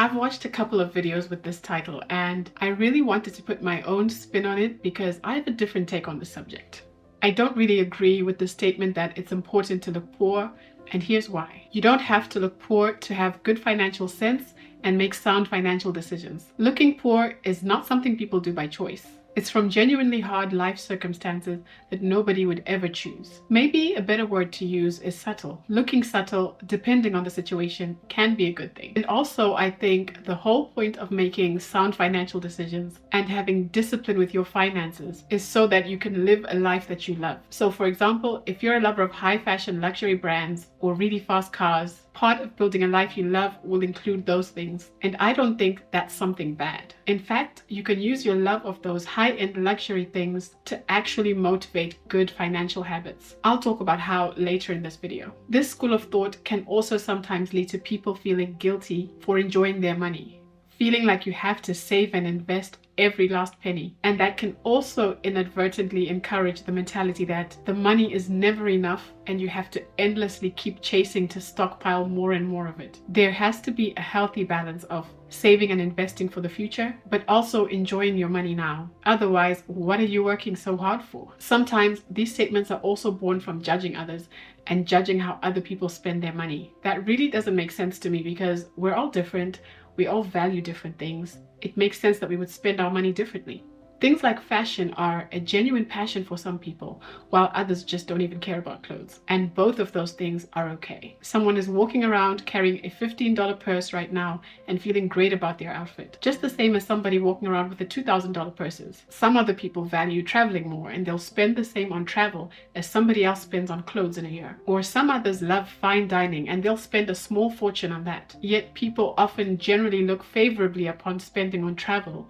I've watched a couple of videos with this title and I really wanted to put my own spin on it because I have a different take on the subject. I don't really agree with the statement that it's important to look poor, and here's why. You don't have to look poor to have good financial sense and make sound financial decisions. Looking poor is not something people do by choice. It's from genuinely hard life circumstances that nobody would ever choose. Maybe a better word to use is subtle. Looking subtle, depending on the situation, can be a good thing. And also, I think the whole point of making sound financial decisions and having discipline with your finances is so that you can live a life that you love. So for example, if you're a lover of high fashion luxury brands or really fast cars, part of building a life you love will include those things. And I don't think that's something bad. In fact, you can use your love of those high-end luxury things to actually motivate good financial habits. I'll talk about how later in this video. This school of thought can also sometimes lead to people feeling guilty for enjoying their money, feeling like you have to save and invest every last penny. And that can also inadvertently encourage the mentality that the money is never enough and you have to endlessly keep chasing to stockpile more and more of it. There has to be a healthy balance of saving and investing for the future, but also enjoying your money now. Otherwise, what are you working so hard for? Sometimes these statements are also born from judging others and judging how other people spend their money. That really doesn't make sense to me because we're all different. We all value different things. It makes sense that we would spend our money differently. Things like fashion are a genuine passion for some people, while others just don't even care about clothes. And both of those things are okay. Someone is walking around carrying a $15 purse right now and feeling great about their outfit, just the same as somebody walking around with a $2,000 purses. Some other people value traveling more and they'll spend the same on travel as somebody else spends on clothes in a year. Or some others love fine dining and they'll spend a small fortune on that. Yet people often generally look favorably upon spending on travel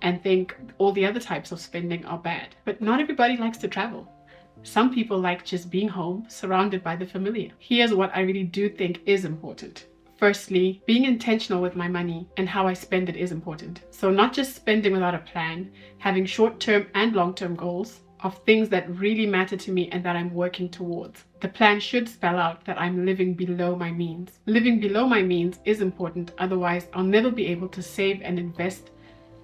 and think all the other types of spending are bad. But not everybody likes to travel. Some people like just being home, surrounded by the familiar. Here's what I really do think is important. Firstly, being intentional with my money and how I spend it is important. So not just spending without a plan, having short-term and long-term goals of things that really matter to me and that I'm working towards. The plan should spell out that I'm living below my means. Living below my means is important, otherwise I'll never be able to save and invest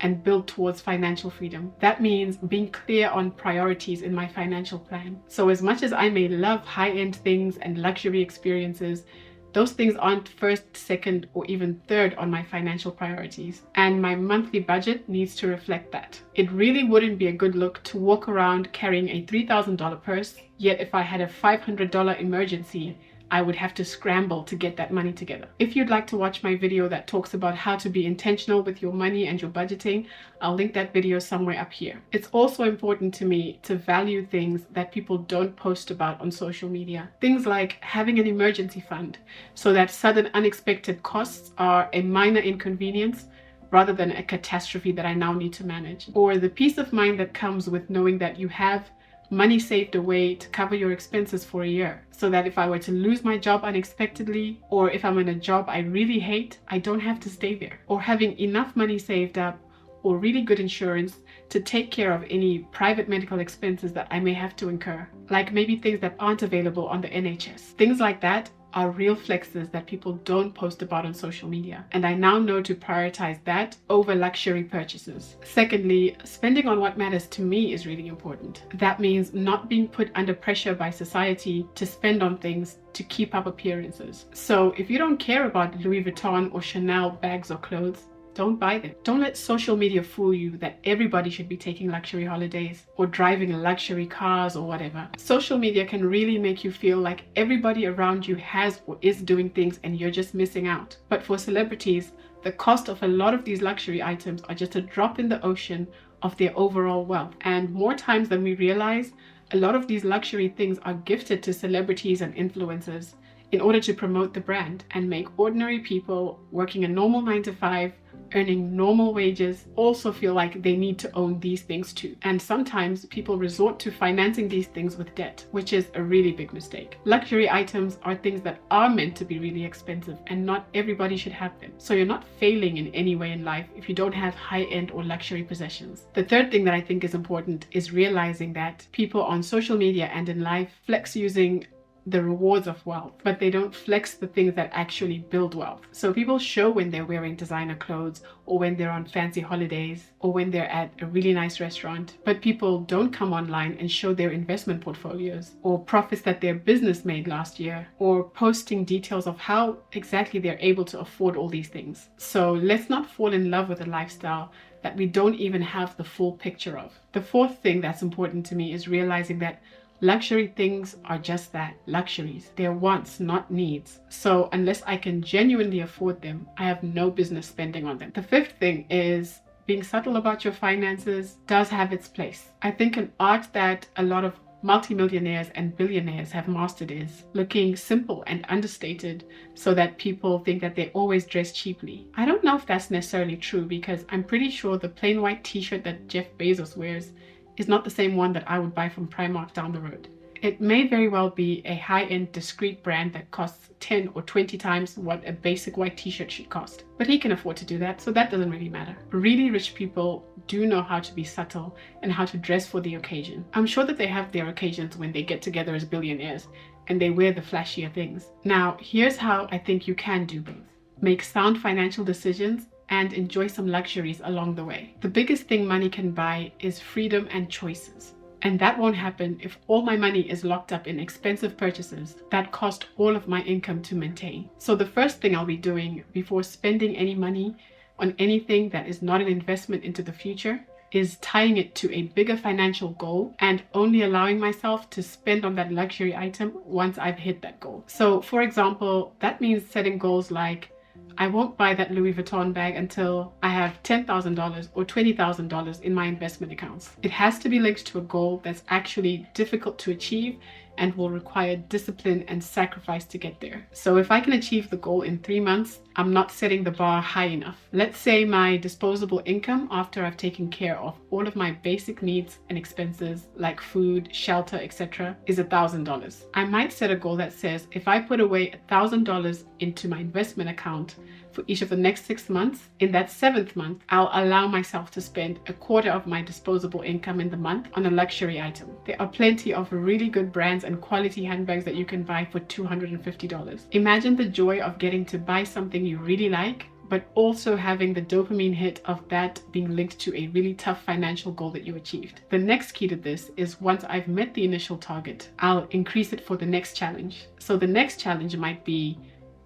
and build towards financial freedom. That means being clear on priorities in my financial plan. So as much as I may love high-end things and luxury experiences, those things aren't first, second, or even third on my financial priorities. And my monthly budget needs to reflect that. It really wouldn't be a good look to walk around carrying a $3,000 purse, yet if I had a $500 emergency, I would have to scramble to get that money together. If you'd like to watch my video that talks about how to be intentional with your money and your budgeting, I'll link that video somewhere up here. It's also important to me to value things that people don't post about on social media. Things like having an emergency fund so that sudden unexpected costs are a minor inconvenience rather than a catastrophe that I now need to manage. Or the peace of mind that comes with knowing that you have money saved away to cover your expenses for a year, so that if I were to lose my job unexpectedly, or if I'm in a job I really hate, I don't have to stay there. Or having enough money saved up or really good insurance to take care of any private medical expenses that I may have to incur, like maybe things that aren't available on the NHS. Things like that are real flexes that people don't post about on social media. And I now know to prioritize that over luxury purchases. Secondly, spending on what matters to me is really important. That means not being put under pressure by society to spend on things to keep up appearances. So if you don't care about Louis Vuitton or Chanel bags or clothes, don't buy them. Don't let social media fool you that everybody should be taking luxury holidays or driving luxury cars or whatever. Social media can really make you feel like everybody around you has or is doing things and you're just missing out. But for celebrities, the cost of a lot of these luxury items are just a drop in the ocean of their overall wealth. And more times than we realize, a lot of these luxury things are gifted to celebrities and influencers in order to promote the brand and make ordinary people working a normal 9-to-5, earning normal wages, also feel like they need to own these things too. And sometimes people resort to financing these things with debt, which is a really big mistake. Luxury items are things that are meant to be really expensive and not everybody should have them. So you're not failing in any way in life if you don't have high-end or luxury possessions. The third thing that I think is important is realizing that people on social media and in life flex using the rewards of wealth, but they don't flex the things that actually build wealth. So people show when they're wearing designer clothes, or when they're on fancy holidays, or when they're at a really nice restaurant, but people don't come online and show their investment portfolios or profits that their business made last year, or posting details of how exactly they're able to afford all these things. So let's not fall in love with a lifestyle that we don't even have the full picture of. The fourth thing that's important to me is realizing that luxury things are just that, luxuries. They're wants, not needs. So unless I can genuinely afford them, I have no business spending on them. The fifth thing is being subtle about your finances does have its place. I think an art that a lot of multimillionaires and billionaires have mastered is looking simple and understated so that people think that they always dress cheaply. I don't know if that's necessarily true, because I'm pretty sure the plain white t-shirt that Jeff Bezos wears is not the same one that I would buy from Primark down the road. It may very well be a high-end discreet brand that costs 10 or 20 times what a basic white t-shirt should cost. But he can afford to do that, so that doesn't really matter. Really rich people do know how to be subtle and how to dress for the occasion. I'm sure that they have their occasions when they get together as billionaires and they wear the flashier things. Now, here's how I think you can do both. Make sound financial decisions and enjoy some luxuries along the way. The biggest thing money can buy is freedom and choices. And that won't happen if all my money is locked up in expensive purchases that cost all of my income to maintain. So the first thing I'll be doing before spending any money on anything that is not an investment into the future is tying it to a bigger financial goal and only allowing myself to spend on that luxury item once I've hit that goal. So for example, that means setting goals like, I won't buy that Louis Vuitton bag until I have $10,000 or $20,000 in my investment accounts. It has to be linked to a goal that's actually difficult to achieve and will require discipline and sacrifice to get there. So if I can achieve the goal in 3 months, I'm not setting the bar high enough. Let's say my disposable income after I've taken care of all of my basic needs and expenses like food, shelter, etc. is $1,000. I might set a goal that says if I put away $1,000 into my investment account for each of the next 6 months, in that 7th month, I'll allow myself to spend a quarter of my disposable income in the month on a luxury item. There are plenty of really good brands and quality handbags that you can buy for $250. Imagine the joy of getting to buy something you really like, but also having the dopamine hit of that being linked to a really tough financial goal that you achieved. The next key to this is once I've met the initial target, I'll increase it for the next challenge. So the next challenge might be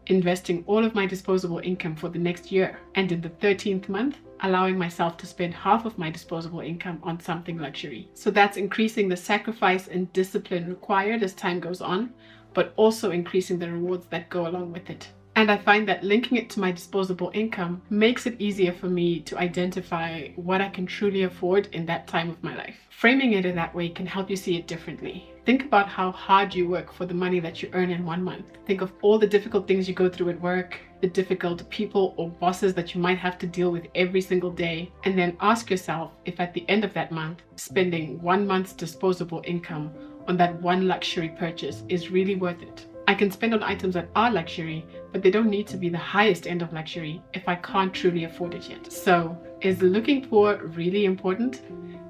investing all of my disposable income for the next year, and in the 13th month, allowing myself to spend half of my disposable income on something luxury. So that's increasing the sacrifice and discipline required as time goes on, but also increasing the rewards that go along with it. And I find that linking it to my disposable income makes it easier for me to identify what I can truly afford in that time of my life. Framing it in that way can help you see it differently. Think about how hard you work for the money that you earn in 1 month. Think of all the difficult things you go through at work, the difficult people or bosses that you might have to deal with every single day, and then ask yourself if at the end of that month, spending 1 month's disposable income on that one luxury purchase is really worth it. I can spend on items that are luxury, but they don't need to be the highest end of luxury if I can't truly afford it yet. So, is looking poor really important?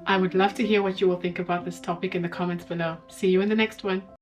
I would love to hear what you will think about this topic in the comments below. See you in the next one.